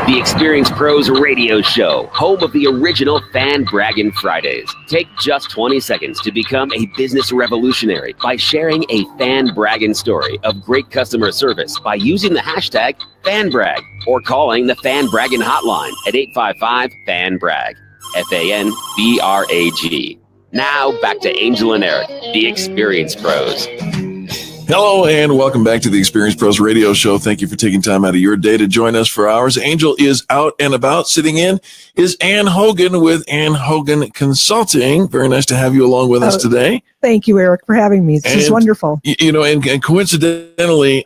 The Experience Pros Radio Show, home of the original Fan Braggin' Fridays. Take just 20 seconds to become a business revolutionary by sharing a fan bragging story of great customer service by using the hashtag FanBrag or calling the Fan Braggin' Hotline at 855-FAN-BRAG, FANBRAG. Now back to Angel and Eric, the Experience Pros. Hello and welcome back to the Experience Pros Radio Show. Thank you for taking time out of your day to join us for ours. Angel is out and about. Sitting in is Ann Hogan with Ann Hogan Consulting. Very nice to have you along with us today. Thank you, Eric, for having me. This is wonderful. You know, and coincidentally,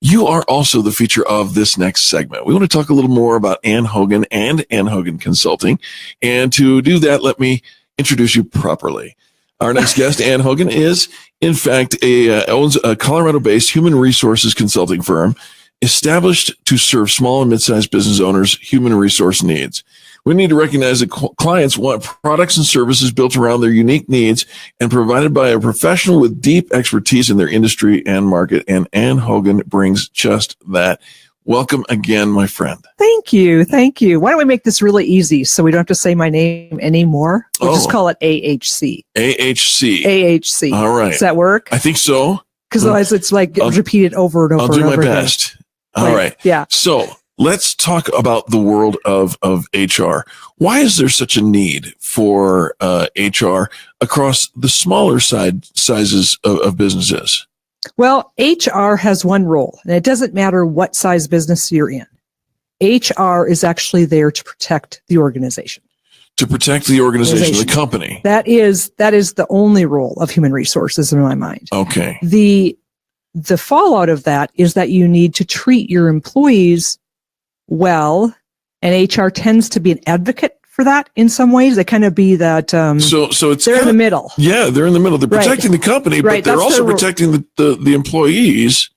you are also the feature of this next segment. We want to talk a little more about Ann Hogan and Ann Hogan Consulting. And to do that, let me introduce you properly. Our next guest, Ann Hogan, is, in fact, owns a Colorado-based human resources consulting firm established to serve small and mid-sized business owners' human resource needs. We need to recognize that clients want products and services built around their unique needs and provided by a professional with deep expertise in their industry and market. And Ann Hogan brings just that. Welcome again, my friend. Thank you. Thank you. Why don't we make this really easy so we don't have to say my name anymore? We'll just call it AHC. AHC. AHC. All right. Does that work? I think so. Because otherwise it's like repeated over and over. I'll do my best. All right. Yeah. So let's talk about the world of HR. Why is there such a need for HR across the smaller sizes of businesses? Well, HR has one role, and it doesn't matter what size business you're in. HR is actually there to protect the organization. To protect the organization, the company. That is the only role of human resources in my mind. Okay. The fallout of that is that you need to treat your employees well, and HR tends to be an advocate for that in some ways. They kind of be that. So it's in the middle. Yeah, they're in the middle. They're protecting the company, but they're also protecting the employees.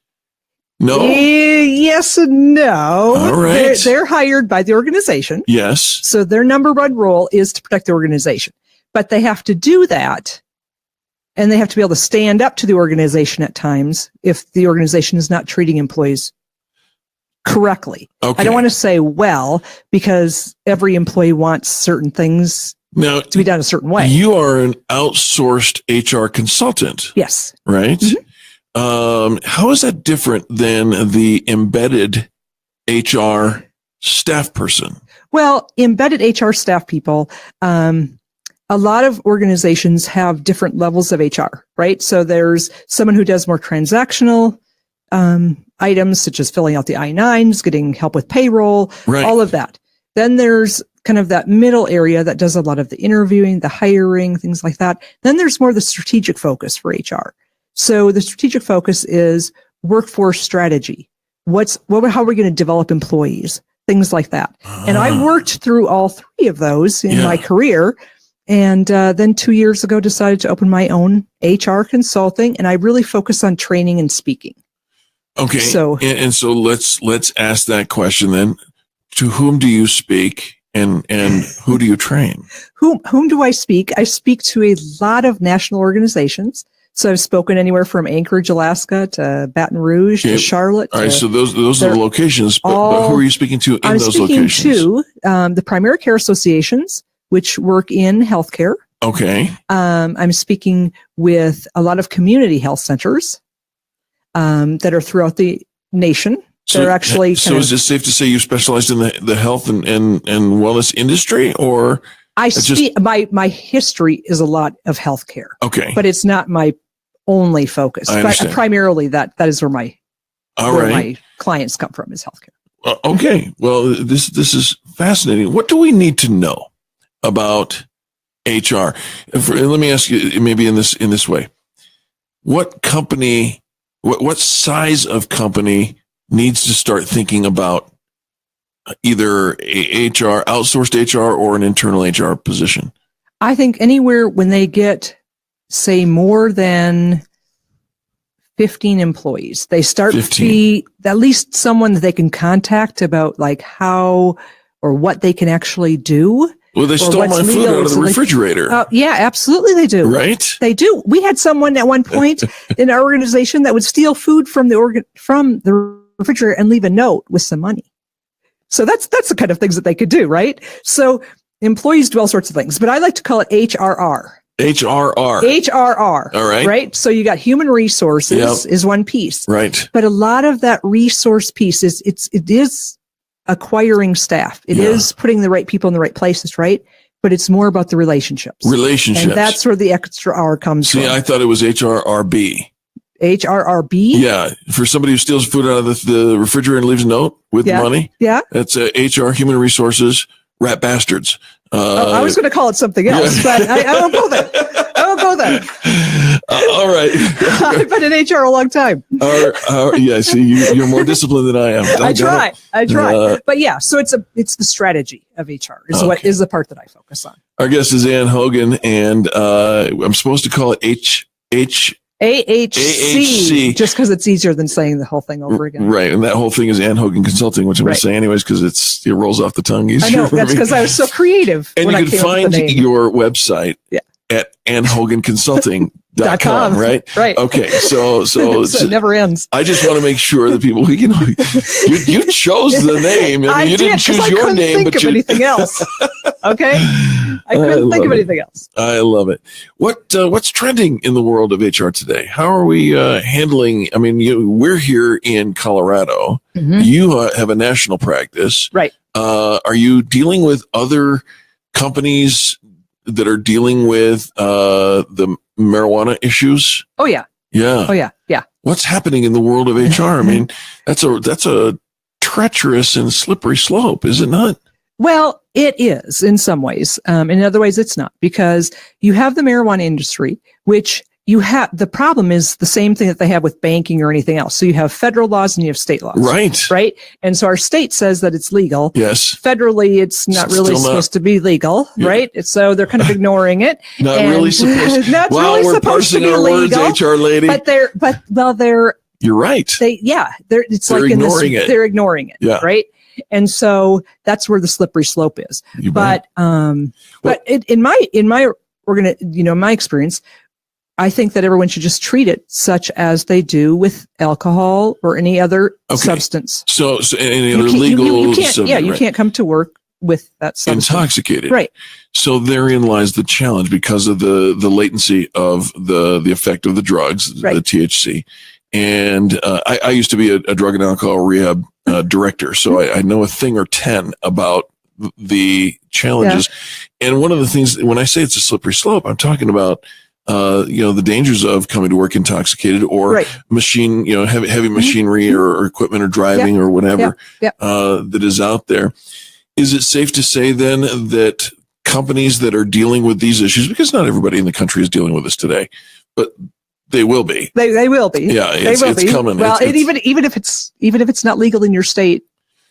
No. Yes and no. All right. They're hired by the organization. Yes. So their number one role is to protect the organization, but they have to do that, and they have to be able to stand up to the organization at times if the organization is not treating employees correctly. Okay. I don't want to say well, because every employee wants certain things to be done a certain way. You are an outsourced HR consultant. Yes. Right? Mm-hmm. How is that different than the embedded HR staff person? Well, embedded HR staff people, a lot of organizations have different levels of HR, right? So there's someone who does more transactional items, such as filling out the I-9s, getting help with payroll, all of that. Then there's kind of that middle area that does a lot of the interviewing, the hiring, things like that. Then there's more the strategic focus for HR. So the strategic focus is workforce strategy. How are we going to develop employees? Things like that. And I worked through all three of those in my career. And then 2 years ago, decided to open my own HR consulting, and I really focus on training and speaking. Okay. So let's ask that question then. To whom do you speak, and who do you train? Whom do I speak? I speak to a lot of national organizations. So I've spoken anywhere from Anchorage, Alaska, to Baton Rouge, to Charlotte. All right. So those are the locations. But who are you speaking to in those locations? I'm speaking to the primary care associations, which work in healthcare. Okay. I'm speaking with a lot of community health centers that are throughout the nation. They're actually. So is it safe to say you specialized in the health and wellness industry, or? My history is a lot of healthcare. Okay. But it's not my only focus. Primarily that is where my clients come from, is healthcare. Okay. Well, this is fascinating. What do we need to know about HR? Let me ask you, maybe in this way, what size of company needs to start thinking about either HR, outsourced HR, or an internal HR position? I think anywhere when they get, say, more than 15 employees, they start to be at least someone that they can contact about like how or what they can actually do. Well, they stole my food out of the refrigerator. Yeah, absolutely they do. Right? They do. We had someone at one point in our organization that would steal food from the refrigerator and leave a note with some money. So that's the kind of things that they could do, right? So employees do all sorts of things, but I like to call it HRR. HRR. All right. Right. So you got human resources is one piece. Right. But a lot of that resource piece it is acquiring staff. It is putting the right people in the right places, right? But it's more about the relationships. And that's where the extra R comes from. See, I thought it was HRRB. HRRB? Yeah. For somebody who steals food out of the refrigerator and leaves a note with money. Yeah. That's HR, human resources, rat bastards. I was going to call it something else, but I won't go there. All right. I've been in HR a long time. See, you're more disciplined than I am. I try. But yeah, so it's the strategy of HR what is the part that I focus on. Our guest is Ann Hogan, and I'm supposed to call it AHC, just because it's easier than saying the whole thing over again. Right, and that whole thing is Ann Hogan Consulting, which I'm going to say anyways because it rolls off the tongue easier. I know, that's because I was so creative. And you can find your website at AnnHoganConsulting.com, right? Right. Okay, so it never ends. I just want to make sure that people, you chose the name. I mean, you didn't choose your name, but anything else. Okay, I couldn't think of anything else. I love it. What's trending in the world of HR today? How are we handling? I mean, we're here in Colorado. Mm-hmm. You have a national practice, right? Are you dealing with other companies that are dealing with the marijuana issues? Oh yeah. What's happening in the world of HR? I mean, that's a treacherous and slippery slope, is it not? Well, it is in some ways. In other ways, it's not, because you have the marijuana industry, which the problem is the same thing that they have with banking or anything else. So you have federal laws and you have state laws. Right. And so our state says that it's legal. Yes. Federally, it's not really supposed to be be right? So they're kind of ignoring it. Not really supposed to. We're parsing our words, HR lady. But they're you're right. They're ignoring it. They're ignoring it. Yeah. Right. And so that's where the slippery slope is. But in my my experience, I think that everyone should just treat it such as they do with alcohol or any other substance. So any other legal substance, you can't come to work with that substance. Intoxicated. Right. So therein lies the challenge because of the latency of the effect of the drugs, the THC. And I used to be a drug and alcohol rehab director, so I know a thing or 10 about the challenges. Yeah. And one of the things, when I say it's a slippery slope, I'm talking about the dangers of coming to work intoxicated or machine, heavy machinery or equipment or driving or whatever that is out there. Is it safe to say then that companies that are dealing with these issues, because not everybody in the country is dealing with this today, but they will be. They will be. Yeah, it's coming. Well, even if it's not legal in your state,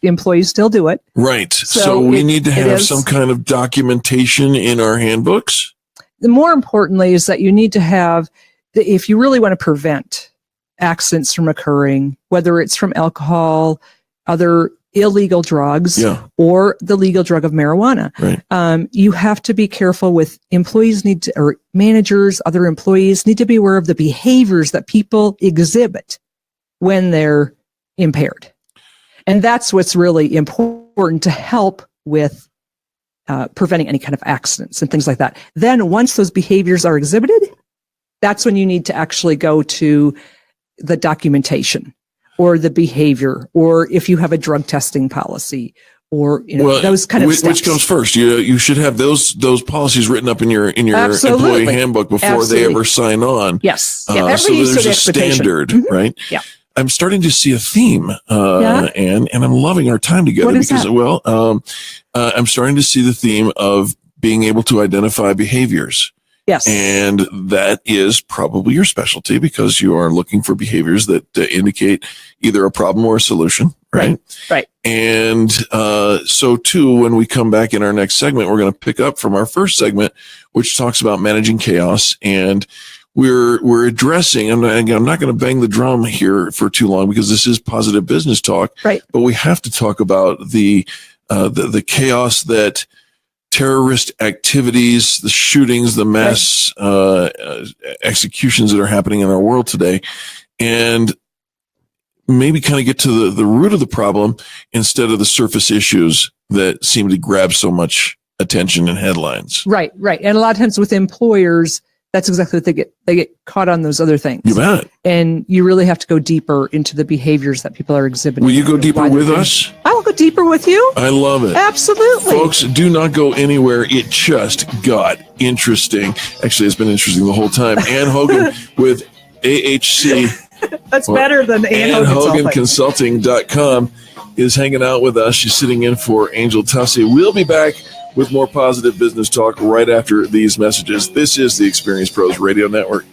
the employees still do it. Right. So we need to have some kind of documentation in our handbooks. The more importantly is that you need to have, if you really want to prevent accidents from occurring, whether it's from alcohol, other illegal drugs, or the legal drug of marijuana, you have to be careful with or managers, other employees need to be aware of the behaviors that people exhibit when they're impaired. And that's what's really important to help with preventing any kind of accidents and things like that. Then once those behaviors are exhibited, that's when you need to actually go to the documentation or the behavior, or if you have a drug testing policy or those kind of steps. Which comes first? You should have those policies written up in your employee handbook before they ever sign on. Yes. So there's a standard, right? Yeah. I'm starting to see a theme, and I'm loving our time together because, I'm starting to see the theme of being able to identify behaviors. Yes. And that is probably your specialty because you are looking for behaviors that indicate either a problem or a solution, right? Right. And so too, when we come back in our next segment, we're going to pick up from our first segment, which talks about managing chaos. And we're addressing, I'm not going to bang the drum here for too long because this is positive business talk, right? But we have to talk about the chaos that terrorist activities, the shootings, the mass executions that are happening in our world today. And maybe kind of get to the root of the problem instead of the surface issues that seem to grab so much attention in headlines. Right. And a lot of times with employers, that's exactly what they get caught on those other things. You bet. And you really have to go deeper into the behaviors that people are exhibiting. Will you go deeper with us? I will go deeper with you. I love it. Absolutely. Folks, do not go anywhere. It just got interesting. Actually, it's been interesting the whole time. Ann Hogan with AHC. That's better than Ann Hogan Consulting.com is hanging out with us. She's sitting in for Angel Tussey. We'll be back with more positive business talk right after these messages. This is the Experience Pros Radio Network.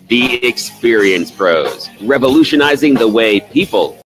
The Experience Pros, revolutionizing the way people